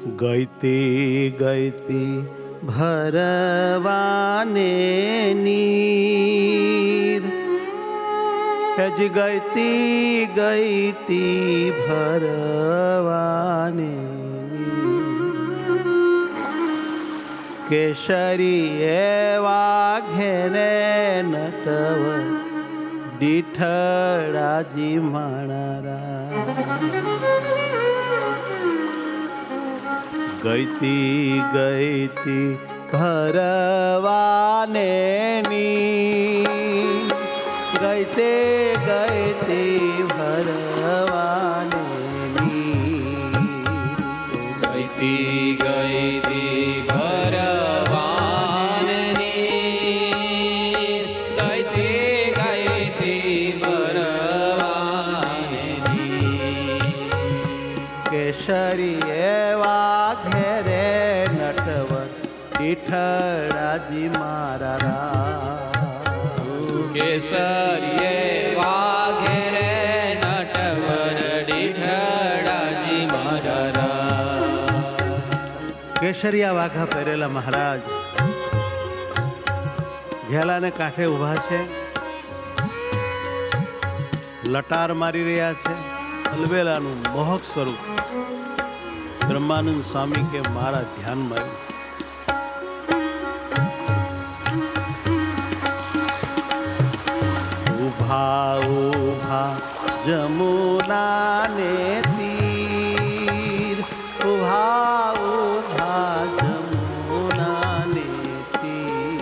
ગઈતી ગઈતી ભરવાને નીર, હજી ગઈતી ગઈતી ભરવાને કેસરી એવા ઘેરે નટવ દીઠડાજી માણારા ગઈતી ગઈતી ભરવાને ની, ગઈતે ગઈતી ભરવાને ની, ગઈતી ગઈતી ભરવાને ની, ગઈતી ગઈતી ભરવાને ની કેસરી એવા ઘેરે નટવર દીઠડાજી મારા કેસરીએ વાઘેરે નટવર દીઠડાજી મારા કેસરિયા વાઘા પહેરેલા મહારાજ ઘેલાને કાંઠે ઊભા છે, લટાર મારી રહ્યા છે. અલબેલાનું મોહક સ્વરૂપ બ્રહ્માનંદ સ્વામી કે મારા ધ્યાનમાં ઉભા ઉભા જમુનાને તીર, ઉભા ઉભા જમુનાને તીર,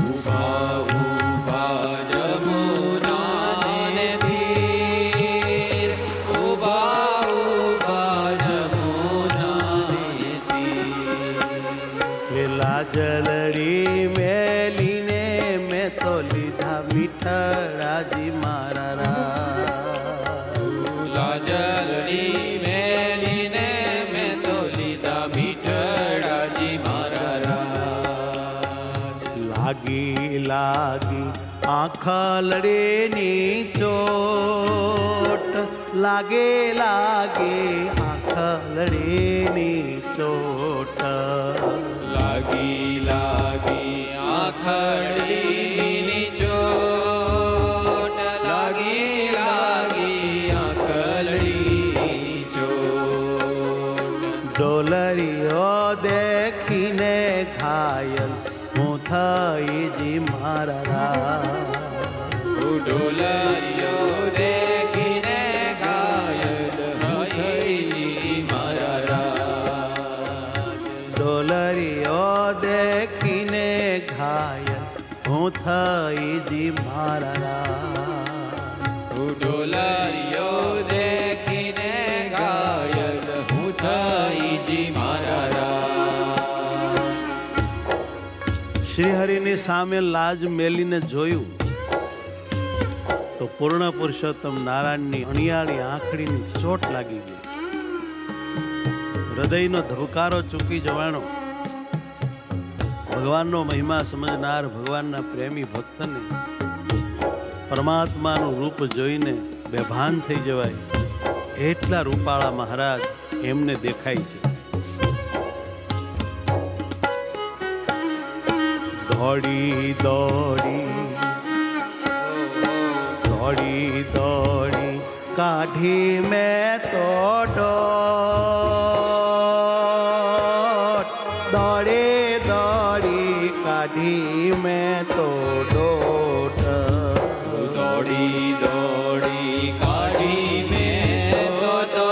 ઉભા ઉભા જમુનાને તીર, ઉભા ઉભા જમુનાને તીર. પેલા જલડી મેલીને મેં તો લીધા મીઠડાજી મારા લાજલડી મેલીને મેં તો લીધા મીઠડાજી મારા લાગી લાગી આંખલડેની ચોટ, લાગે લાગે આંખલડેની ચોટ, લાગી લાગી આંખડીની ચોટ, લાગી લાગી આંખડીની ચોટ. ડોલરીઓ દેખીને ઘાયલ હું થઈજી મારા ડોલરીઓ દેખીને ઘાયલ થઈ મારા, ડોલરીઓ દેખીને ઘાયલ હું થઈજી મારા ડોલરીઓ દેખીને ઘાયલ હું થઈ મારા. શ્રીહરિની સામે લાજ મેલીને જોયું તો પૂર્ણ પુરુષોત્તમ નારાયણની અણિયાળી આંખડીની ચોટ લાગી ગઈ. હૃદયનો ધબકારો ચૂકી જવાનો. ભગવાનનો મહિમા સમજનાર ભગવાનના પ્રેમી ભક્તને પરમાત્માનું રૂપ જોઈને બેભાન થઈ જવાય એટલા રૂપાળા મહારાજ એમને દેખાય છે. દોડી દોડી દોડી દોડી કાઢી મેં તો ડોટ, દોડે દોડી કાઢી મેં તો ડોટ, દોડી દોડી કાઢી મેં તો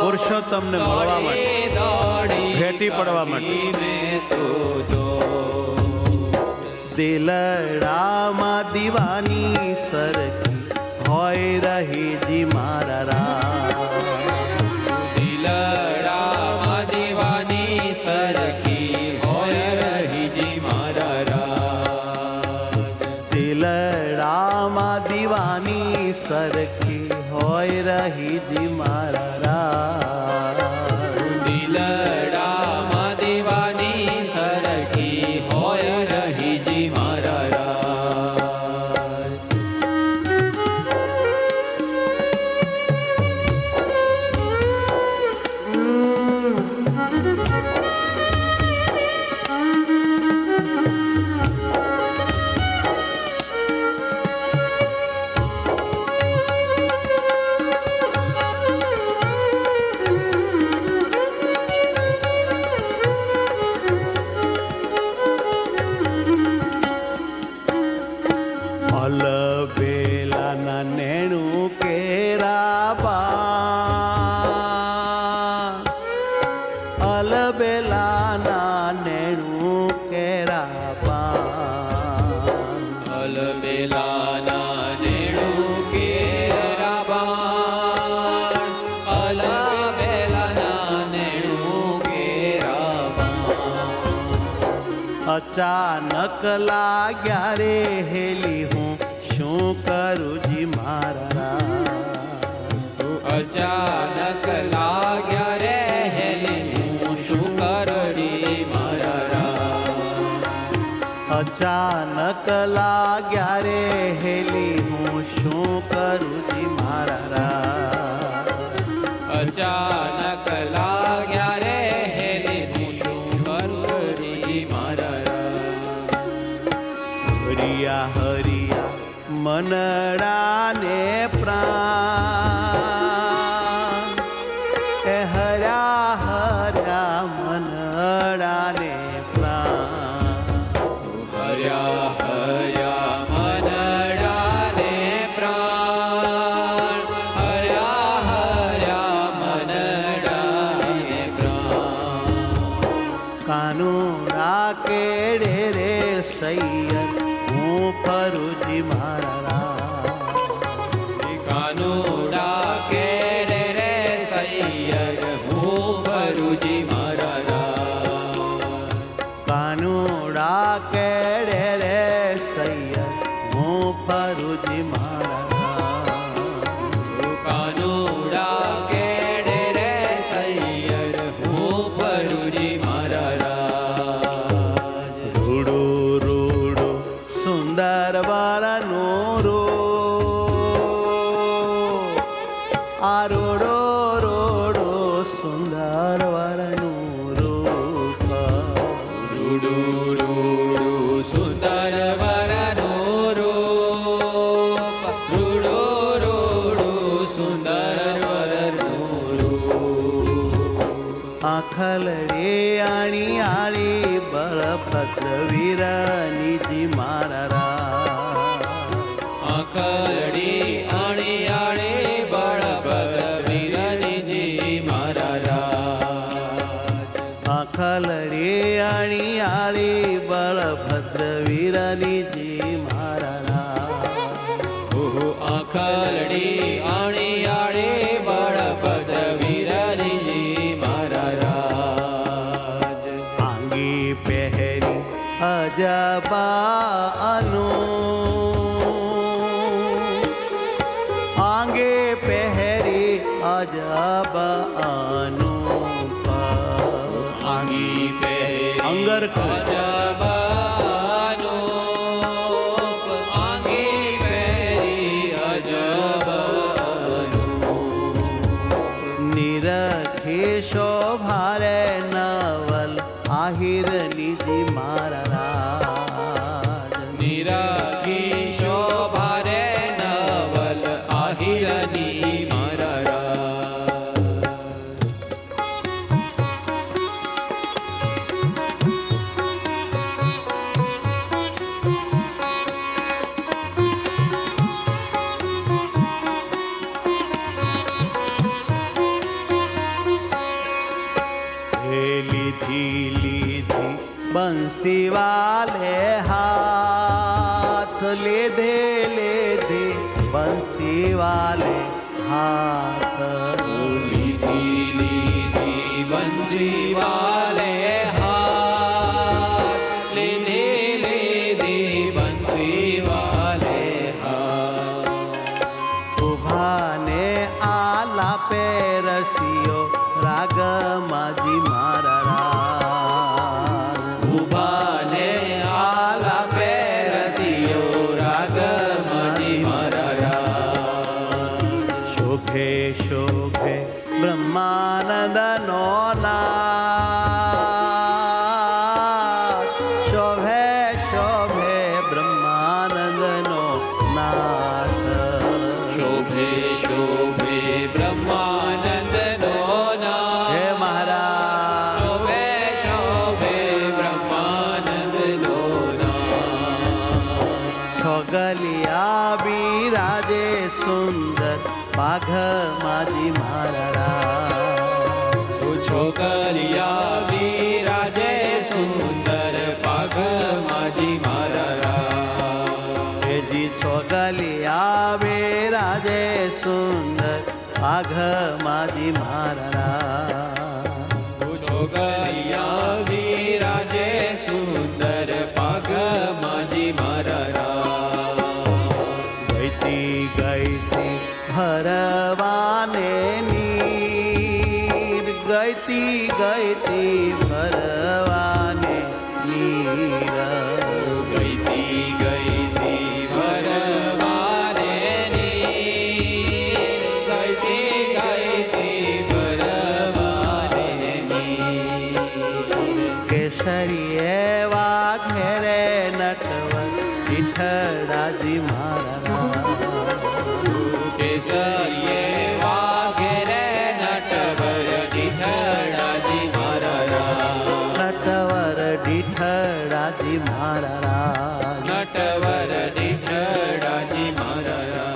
પુરુષોત્તમને મળવા માટે, ભેટી પડવા માટે મેં તો દિલડામાં દીવાની સરખી હોય રહીજી મારા, દિલડામાં દીવાની સરખી હોય રહીજી મારા, દિલડામાં દીવાની સરખી હોય રહીજી મારા, દિલડામાં દીવાની સરખી હોય રહીજી મારા. અલબેલાના નેણું કેરા પાન અલબેલાના નેણું કેરા બાણ અલબેલાના નેણું કેરા બાણ અચાનક લાગ્યા રે હેલી હું શું કરું જી મારા અચાનક લાગ્યા રે હેલી હું શું કરું મારા અચાનક લાગ્યા રે હેલી હું શું કરું જી મારા અચાનક લાગ્યા રે હેલી હું શું કરું મારા હરિયા હરિયા મનડાને પ્રાણ એ હર્યા હર્યા મનડાને પ્રાણ હર્યા હર્યા મનડાને પ્રાણ હર્યા હર્યા મનડાને પ્રાણ કાનુડા કેડે રે સૈયદ હું ફરુજી મારા કાનુડા કેડે રે સૈયદ હું ફરુજી મારા કાનુડા કેડે રે સૈયદ હું ફરુજી મારા કાનુડા કેડે રે સૈયદ હું ફરુજી મારા રૂડો રૂડો સુંદર વાળાનો રો આ રોડો રોડો સુંદર વાળાનો રૂપ રૂડુ રૂડુ સુંદર વરનો રૂપ રૂડુ રૂડુ સુંદર વરનો રૂપ આખલડે આણી આળી બળભદ્ર વીરની જી મારા આખલડી અણિયાળે બળભદ્ર વીરનીજી મારા આખલડે આણી આળી બળભદ્ર વીરની જી મારા ઓહો આખલડી અણિયાળે બળભદ્ર વીરનીજી મારા આંગી પહેરી અજબાનો આંગે પહેરી અજબાનો આંગી પહેરી અંગર અજબાનોપ આંગી પહેરી અજબાનોપ નિરખે શોભારે નવલ આહિર નિધિ મારા નિરાખી શોભારે નવલ આહિરની મારા લીધી લીધી બંસી વાલે હાથ લેધે લેધે બંસી વાલે હાથ લીધી લીધી બંસી વાલે હાથ લીધી લીધી બંસી વાલે હાથ ઉભાને આલાપે રસિયો રાગ માજી મારા ઉભાને આલાપે રસિયો રાગ માજી મારા શોભે શોભે બ્રહ્માનંદ નો નાથ શોભે શોભે બ્રહ્માનંદ નો નાથ શોભે શોભે બ્રહ્માનંદ નો નાથ હે મહારાજ શોભે શોભે બ્રહ્માનંદ નો નાથ છોગલિયા બિરાજે સુંદર બાઘ માજી મારા છોકરિયા પાઘમાજી મારા છોગલિયા વિરાજે સુંદર પાઘમાજી મારા ગઈતી ગઈતી ભરવાને નીર ગઈતી ગઈતી ભરવાને નીર ગઈતી ગઈતી ભરવાને નીર ગઈતી ગઈતી ભરવાને નીર કેસરીએ વાઘેરે નટવર વિઠળાજી મારા કેસરીએ વાઘેરે નટવર ડીઠળાજી મારા નટવર ડીઠળાજી મારા નટવર ડીઠળાજી મારા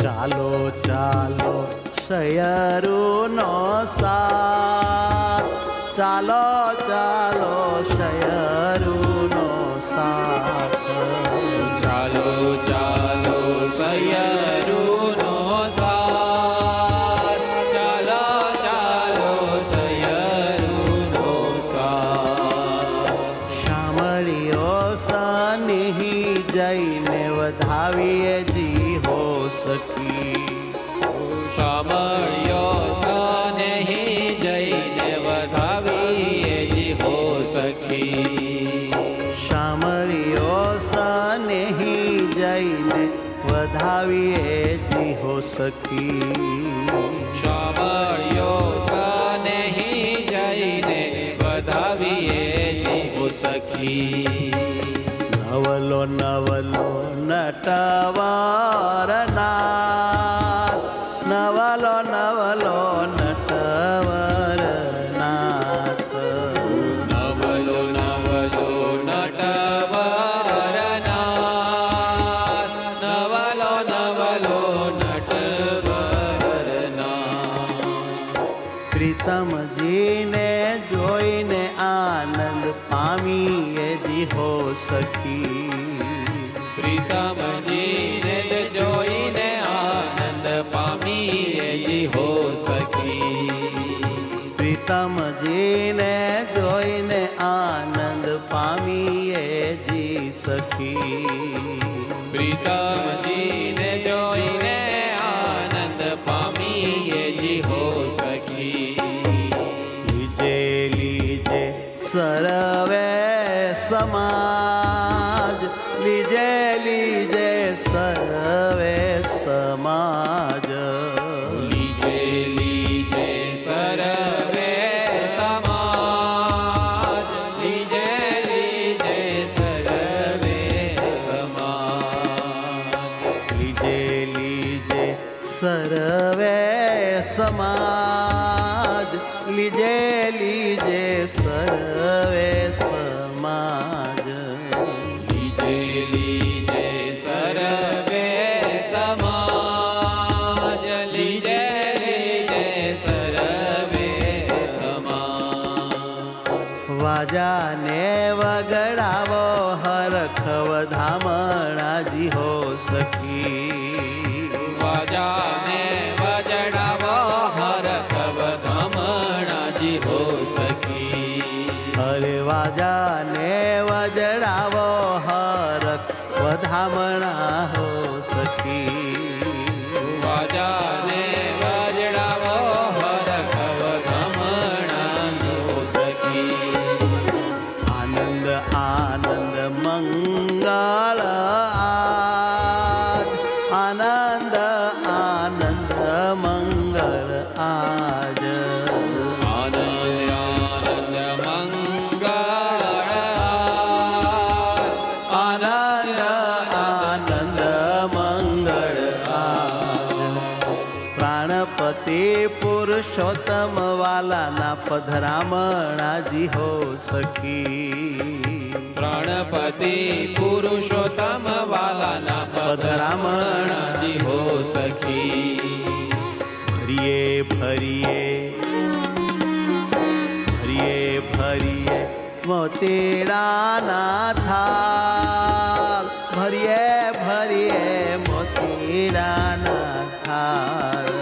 ચાલો ચાલો શયરુનો સાથ ચાલો ચાલો શયરુનો સાથ ચાલો ચાલો સયરુનો સાથ ચાલો ચાલો સયરુનો સાથ શામળીઓ સનિહી જઈને વધાવીએ જી હો સખી શામળિયો સનેહી જઈને વધાવીએ જી હો સખી શામળીઓ સનેહી જઈને વધાવીએ જી હો સખી શામળિયો સનેહી જઈને વધાવીએ જી હો સખી નવલો નવલો નટવર નાથ નવલો નવલો નટવર નાથ નવલો નવલો નટવર નાથ નવલો નવલો નટવર નાથ પ્રીતમજીને જોઈને આનંદ પામીએ જી હો સખી પ્રીતમજીને જોઈને આનંદ પામીએ જી હો સખી પ્રીતમજીને જોઈને આનંદ પામીએ જી સખી પ્રીતમજીને જોઈને આનંદ પામીએ જી હો સખી લીજે લીજે સર્વે સમાજ લીજે લીજે સર્વે સમાજ લીજે લીજે સર્વે સમાજ લીજે લીજે સર્વે સમાજ લીજે લીજે સર્વે સમાજ લીજે લીજે સર્વે સમાજ લીજે લીજે સર્વે સમાજ લીજે લીજે સર્વે સમાજ વાજાને વગડાવો હરખ વધામણાજી હો સખી વાજાને વજડાવો હરખ વધામણાજી હો સખી અરે વાજાને વજડાવો હરખ વધામણા હો સખી વાજાને વજડાવો હરખ વધામણા હો સખી આનંદ આનંદ મંગળ આજ આનંદ આનંદ મંગળ આજ આનંદ આનંદ મંગળ આનંદ આનંદ મંગળ આજ પુરુષોત્તમ વાલાના પધરામણાજી હો સખી. પ્રાણપતિ પુરુષોત્તમ વાલાના પધરામણાજી હો સખી. ફરીએ ફરીએ ફરીએ ફરીએ મોતીડાના થાળ, ભરીએ ભરીએ મોતીડાના થાળ.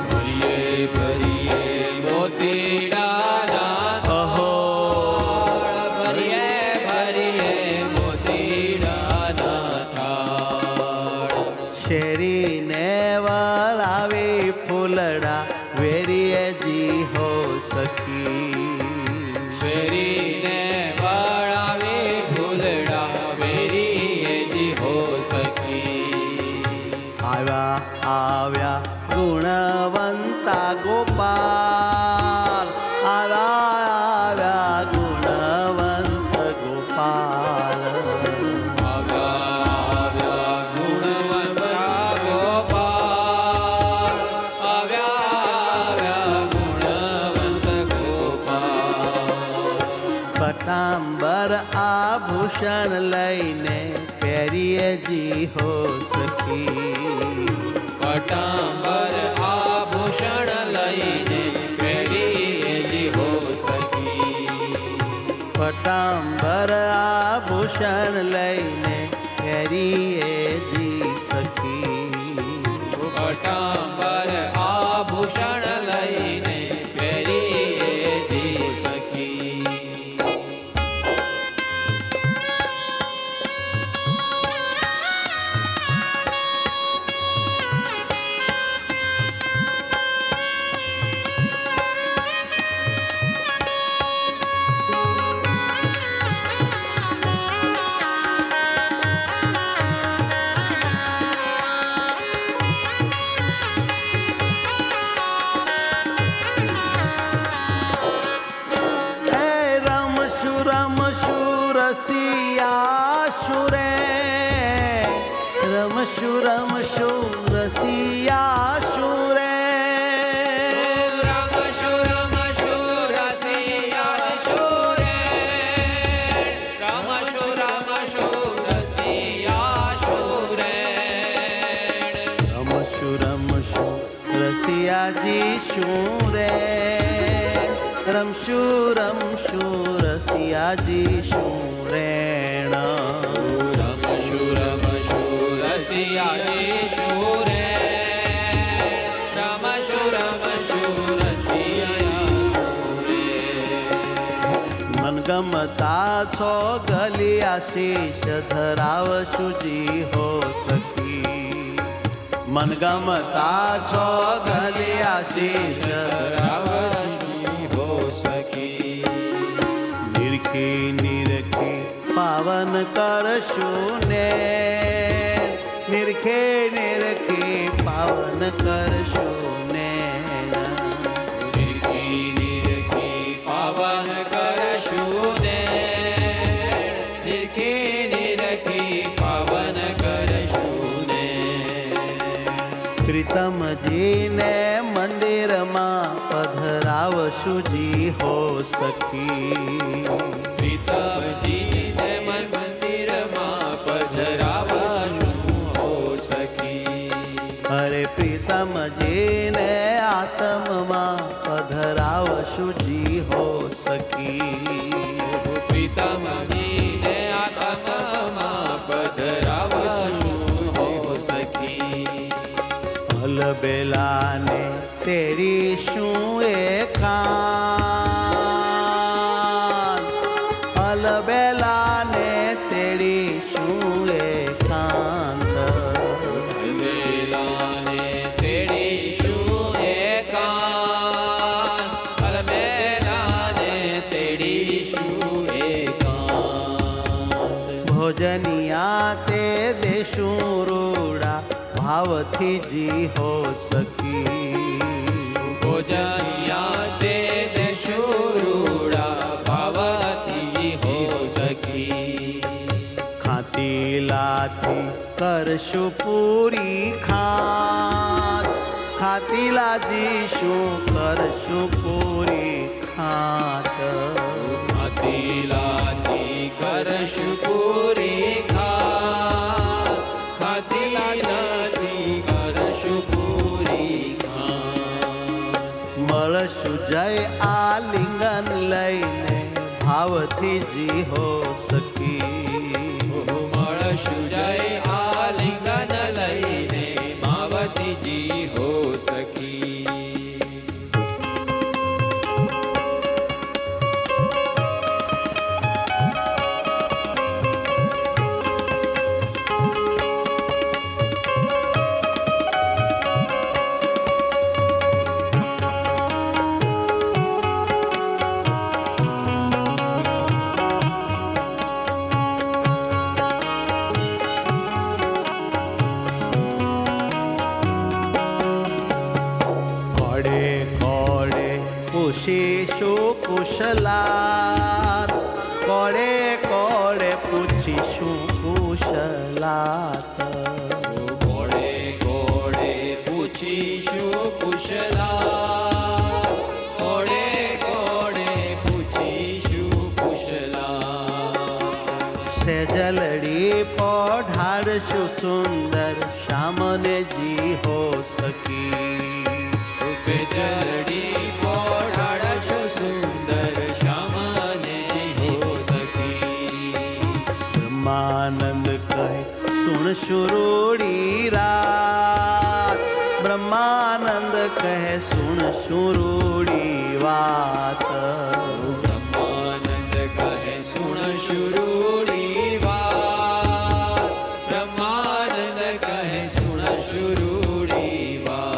ભરીએ ભરીએ મોતીડાના અહો ભરીએ ભરીએ મોતીડાના થાળ. શેરીને વળાવી ફૂલડા વેરીએજી હો સખી. શેરીને વળાવી ફૂલડા વેરીએજી હો સખી. આવ્યા આવ્યા ગુણવંતા ગોપાલ, આવ્યા આવ્યા ગુણવંત ગોપાલ. આવ્યા ગુણવંતા ગોપાલ, આવ્યા ગુણવંત ગોપાલ. પટાંબર આભૂષણ લઈને પહેરીએજી હો સખી. પટાંબર આભૂષણ લઈને પહેરીએજી હો સખી. પટાંબર આભૂષણ લઈને પહેરીએજી સખી. પટાંબર આભૂષણ લઈને પહેરીએજી સખી. રસિયા રે, રમશું રમશું રસિયા રે. રમશું રમશું રસિયા રે. રમશું રમશું રસિયા રે. રમશું રમશું રસિયાજી શું રે. રમશું રમશું રસિયાજી શું રેણ. રમશું રમશું રસિયાજી શું રે. રમશું રમશું રસિયા શું રે. મનગમતા છો ગલિયા શીશ ધરાવશુજી હો સખી. મનગમતા છો ગલિયા શીશ ધરાવશુજી હો સખી. નિરખી નિરખી પાવન કરશું ને. નિરખે નિરખી પાવન કરશું ને. નિરખી નિરખી પાવન કરશું ને. નિરખી નિરખી પાવન કરશું ને. પ્રીતમજીને મંદિરમાં પધરાવશુજી હો સખી. પ્રીતમજીને મંદિરમાં પધરાવશું હો સખી. અરે પ્રીતમજીને આત્મમાં પધરાવશુજી હો સખી. પ્રીતમજીને આત્મમાં પધરાવશું હો સખી. અલબેલાને તેરી શું એ ખાન. અલબેલાને તેરી શું એ કાંત. અલબેલાને તેડી શું એકાંત. અલબેલાને તેડી શું એકાંત. ભોજનિયા તે દેશું રૂડા ભાવથી જી હો સખી. ભોજનિયા તે દેશુરુડા ભાવતી હો સખી. ખાતી લાથી કરશું પૂરી ખાત. ખાતીલાજી શું કરશું પૂરી ખાટ ખાતીલાથી કરશું પૂરી ખાટ ખાતીલાથી કરશું પૂરી ખાટ મળશું જય આલિંગન લઈને ભાવથી જી હો સખી મળશું જય આલિંગન લઈને માવતીજી હો સખી પૂછીશું કુશલાત કોડે કોડે પૂછીશું કુશલાત ઘોડે ઘોડે પૂછીશું કુશલા ઘોડે ઘોડે પૂછીશું કુશલા સેજલડી પોઢાડશું સુંદર શ્યામને જી હો સખી સે જલડી પોઢાડશો સુંદર શ્યામને હો સખી બ્રહ્માનંદ કહે સુણ શુરુડી રાત બ્રહ્માનંદ કહે સુણ શુરુડી વાત બ્રહ્માનંદ કહે સુણ શુરુડી વાત બ્રહ્માનંદ કહે સુણ શુરુડી વાત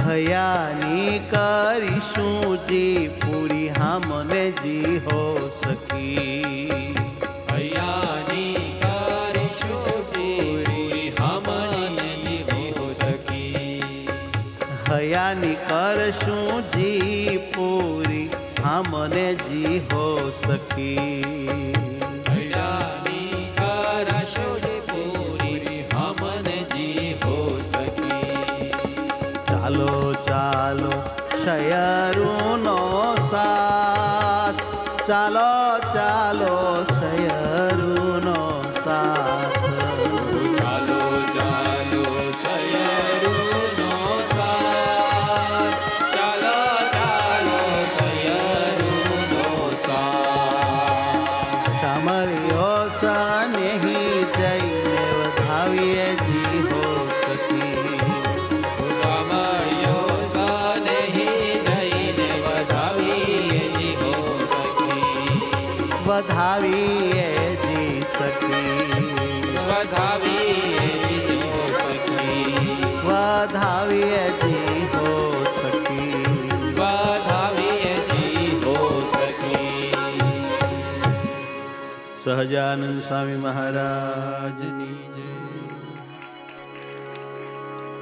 હયાની કરીશું જી પૂરી હામને જી હો સખી હૈયાની કરીશું પૂરી હમની હો સખી હયાની કરશું જી પૂરી હામને જી હો સખી હૈયાની કરીશું પૂરી હમની હો સખી ચાલો ચાલો શયરુનો સાથ ચાલો ચાલો શયરુનો સાથ ચાલો ચાલો સયરુનો સાથ ચાલો ચાલો સયરુનો સાથ શામળિયો સનેહી જઈને વધાવીએ જી હો સખી સામળ્યો સનેહી જઈને વધાવીએ હો સખી વધાવીએ જી સખી વધાવીએ હો સખી વધાવીએ જી હો સખી વધાવીએ હો સખી સહજાનંદ સ્વામી મહારાજ રાજની જય